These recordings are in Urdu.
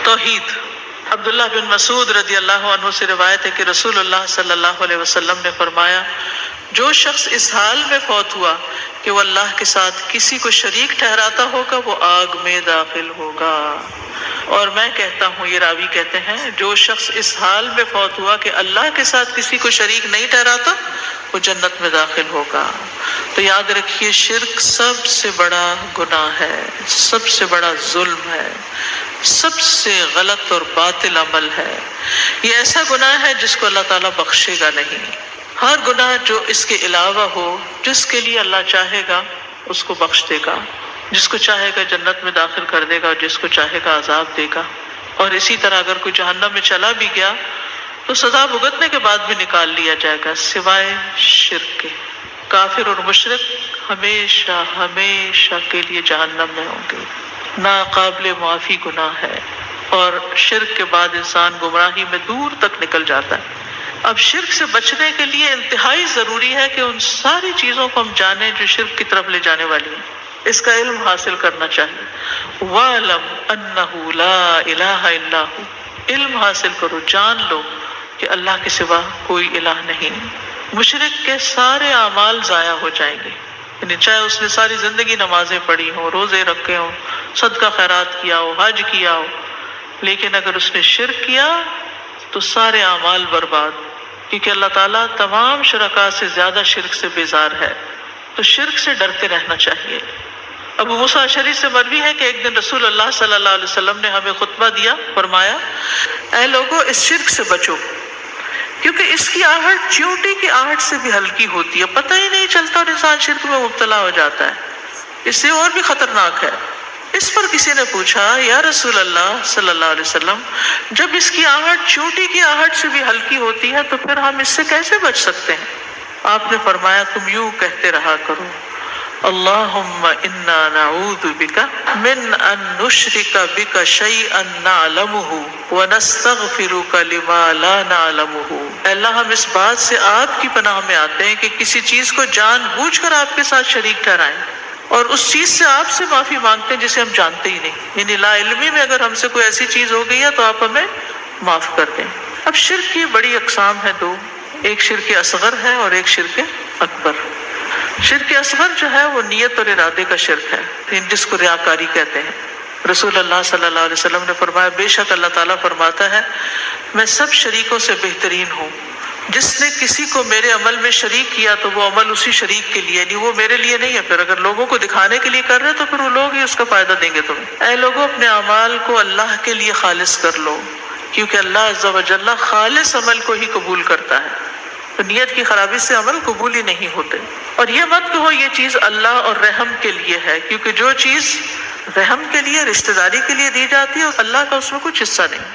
توحید۔ عبداللہ بن مسعود رضی اللہ عنہ سے روایت ہے کہ رسول اللہ صلی اللہ علیہ وسلم نے فرمایا، جو شخص اس حال میں فوت ہوا کہ وہ اللہ کے ساتھ کسی کو شریک ٹھہراتا ہوگا وہ آگ میں داخل ہوگا۔ اور میں کہتا ہوں، یہ راوی کہتے ہیں، جو شخص اس حال میں فوت ہوا کہ اللہ کے ساتھ کسی کو شریک نہیں ٹھہراتا وہ جنت میں داخل ہوگا۔ تو یاد رکھیے، شرک سب سے بڑا گناہ ہے، سب سے بڑا ظلم ہے، سب سے غلط اور باطل عمل ہے۔ یہ ایسا گناہ ہے جس کو اللہ تعالیٰ بخشے گا نہیں۔ ہر گناہ جو اس کے علاوہ ہو، جس کے لیے اللہ چاہے گا اس کو بخش دے گا، جس کو چاہے گا جنت میں داخل کر دے گا اور جس کو چاہے گا عذاب دے گا۔ اور اسی طرح اگر کوئی جہنم میں چلا بھی گیا تو سزا بھگتنے کے بعد بھی نکال لیا جائے گا، سوائے شرک کے۔ کافر اور مشرک ہمیشہ ہمیشہ کے لیے جہنم میں ہوں گے، ناقابل معافی گناہ ہے، اور شرک کے بعد انسان گمراہی میں دور تک نکل جاتا ہے۔ اب شرک سے بچنے کے لیے انتہائی ضروری ہے کہ ان ساری چیزوں کو ہم جانیں جو شرک کی طرف لے جانے والی ہیں، اس کا علم حاصل کرنا چاہیے۔ وَاعْلَمْ أَنَّهُ لَا إِلَٰهَ إِلَّا هُوَ، علم حاصل کرو، جان لو کہ اللہ کے سوا کوئی الہ نہیں۔ مشرک کے سارے اعمال ضائع ہو جائیں گے، یعنی چاہے اس نے ساری زندگی نمازیں پڑھی ہوں، روزے رکھے ہوں، صدقہ خیرات کیا ہو، حج کیا ہو، لیکن اگر اس نے شرک کیا تو سارے اعمال برباد، کیونکہ اللہ تعالیٰ تمام شرکاء سے زیادہ شرک سے بیزار ہے۔ تو شرک سے ڈرتے رہنا چاہیے۔ ابو موسیٰ اشعری سے مروی ہے کہ ایک دن رسول اللہ صلی اللہ علیہ وسلم نے ہمیں خطبہ دیا، فرمایا، اے لوگو، اس شرک سے بچو، کیونکہ اس کی آہٹ چیونٹی کی آہٹ سے بھی ہلکی ہوتی ہے، پتہ ہی نہیں چلتا اور انسان شرک میں مبتلا ہو جاتا ہے، اس سے اور بھی خطرناک ہے۔ اس پر کسی نے پوچھا، یا رسول اللہ صلی اللہ علیہ وسلم، جب اس کی آہٹ چیونٹی کی آہٹ سے بھی ہلکی ہوتی ہے تو پھر ہم اس سے کیسے بچ سکتے ہیں؟ آپ نے فرمایا، تم یوں کہتے رہا کرو، اللہم انا نعوذ بک من ان نشرک بک شیئا نعلمہ ونستغفرک لما لا نعلمہ۔ اے اللہ، ہم اس بات سے آپ کی پناہ میں آتے ہیں کہ کسی چیز کو جان بوجھ کر آپ کے ساتھ شریک ٹھہرائیں، اور اس چیز سے آپ سے معافی مانگتے ہیں جسے ہم جانتے ہی نہیں، یعنی لا علمی میں اگر ہم سے کوئی ایسی چیز ہو گئی ہے تو آپ ہمیں معاف کر دیں۔ اب شرک کی بڑی اقسام ہے دو، ایک شرک اصغر ہے اور ایک شرک اکبر۔ شرک اصغر جو ہے وہ نیت اور ارادے کا شرک ہے، جس کو ریاکاری کہتے ہیں۔ رسول اللہ صلی اللہ علیہ وسلم نے فرمایا، بے شک اللہ تعالیٰ فرماتا ہے، میں سب شریکوں سے بہترین ہوں، جس نے کسی کو میرے عمل میں شریک کیا تو وہ عمل اسی شریک کے لیے، نہیں وہ میرے لیے نہیں ہے۔ پھر اگر لوگوں کو دکھانے کے لیے کر رہے تو پھر وہ لوگ ہی اس کا فائدہ دیں گے تمہیں۔ اے لوگوں، اپنے اعمال کو اللہ کے لیے خالص کر لو، کیونکہ اللہ عز و جل خالص عمل کو ہی قبول کرتا ہے، تو نیت کی خرابی سے عمل قبول ہی نہیں ہوتے۔ اور یہ مت کہو یہ چیز اللہ اور رحم کے لیے ہے، کیونکہ جو چیز رحم کے لیے، رشتہ داری کے لیے دی جاتی ہے، اللہ کا اس میں کچھ حصہ نہیں۔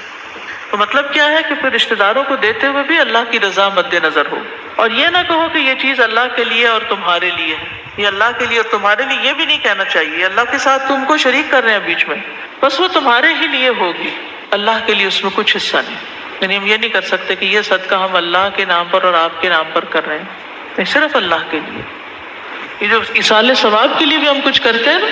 تو مطلب کیا ہے کہ پھر رشتہ داروں کو دیتے ہوئے بھی اللہ کی رضا مد نظر ہو، اور یہ نہ کہو کہ یہ چیز اللہ کے لیے اور تمہارے لیے ہے، یہ اللہ کے لیے اور تمہارے لیے، یہ بھی نہیں کہنا چاہیے۔ اللہ کے ساتھ تم کو شریک کر رہے ہیں بیچ میں، بس وہ تمہارے ہی لیے ہوگی، اللہ کے لیے اس میں کچھ حصہ نہیں۔ یعنی ہم یہ نہیں کر سکتے کہ یہ صدقہ ہم اللہ کے نام پر اور آپ کے نام پر کر رہے ہیں، نہیں، صرف اللہ کے لیے۔ یہ جو ایصال ثواب کے لیے بھی ہم کچھ کرتے ہیں نا،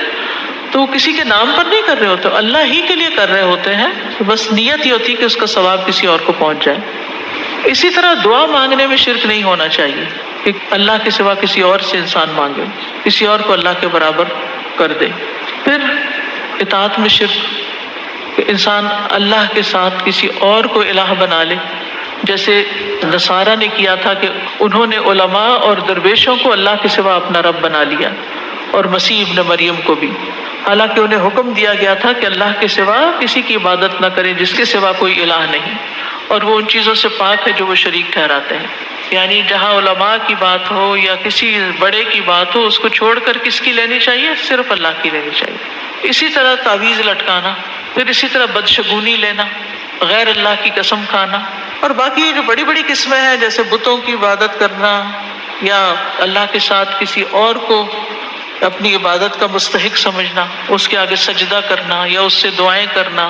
تو وہ کسی کے نام پر نہیں کر رہے ہوتے، اللہ ہی کے لیے کر رہے ہوتے ہیں، بس نیت یہ ہوتی ہے کہ اس کا ثواب کسی اور کو پہنچ جائے۔ اسی طرح دعا مانگنے میں شرک نہیں ہونا چاہیے کہ اللہ کے سوا کسی اور سے انسان مانگے، کسی اور کو اللہ کے برابر کر دے۔ پھر اطاعت میں شرک، کہ انسان اللہ کے ساتھ کسی اور کو الہ بنا لے، جیسے نصارہ نے کیا تھا کہ انہوں نے علماء اور درویشوں کو اللہ کے سوا اپنا رب بنا لیا، اور مسیح ابن مریم کو بھی، حالانکہ انہیں حکم دیا گیا تھا کہ اللہ کے سوا کسی کی عبادت نہ کریں، جس کے سوا کوئی الہ نہیں، اور وہ ان چیزوں سے پاک ہے جو وہ شریک ٹھہراتے ہیں۔ یعنی جہاں علماء کی بات ہو یا کسی بڑے کی بات ہو، اس کو چھوڑ کر کس کی لینی چاہیے؟ صرف اللہ کی لینی چاہیے۔ اسی طرح تعویذ لٹکانا، پھر اسی طرح بدشگونی لینا، غیر اللہ کی قسم کھانا، اور باقی جو بڑی بڑی قسمیں ہیں جیسے بتوں کی عبادت کرنا، یا اللہ کے ساتھ کسی اور کو اپنی عبادت کا مستحق سمجھنا، اس کے آگے سجدہ کرنا یا اس سے دعائیں کرنا،